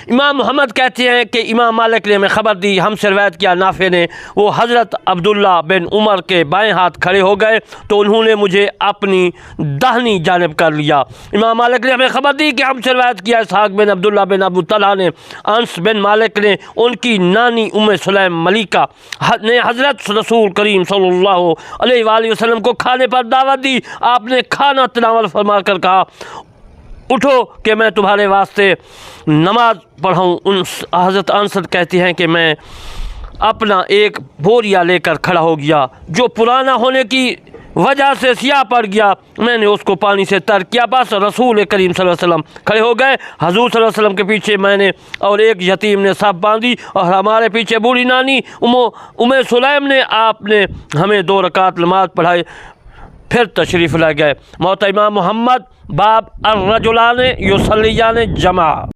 इमाम मोहम्मद कहते हैं कि इमाम मालिक ने हमें ख़बर दी, हमसे रिवायत किया नाफे ने, वो हज़रत अब्दुल्ला बिन उमर के बाएं हाथ खड़े हो गए तो उन्होंने मुझे अपनी दाहिनी जानिब कर लिया। इमाम मालिक ने हमें ख़बर दी कि हमसे रिवायत किया इसहाक़ बिन अब्दुल्ला बिन अबू तलहा ने, अनस बिन मालिक ने उनकी नानी उम्मे सुलैम मलिका ने हज़रत रसूल करीम सल्लल्लाहु अलैहि वसल्लम को खाने पर दावत दी। आपने खाना तनावल फरमा कर कहा, उठो कि मैं तुम्हारे वास्ते नमाज पढ़ाऊँ। उन हज़रत अनस कहती हैं कि मैं अपना एक बोरिया लेकर खड़ा हो गया जो पुराना होने की वजह से सियाह पड़ गया। मैंने उसको पानी से तर किया, बस रसूल करीम सल्लल्लाहु अलैहि वसल्लम खड़े हो गए। हजूर सल्लल्लाहु अलैहि वसल्लम के पीछे मैंने और एक यतीम ने सब बांधी और हमारे पीछे बूढ़ी नानी उम्मे सुलैम ने। आपने हमें 2 रकात नमाज पढ़ाई, फिर तशरीफ़ ला गए। मौत इमाम मोहम्मद बाब अर्रजुलाने युसल्लियाने जमा।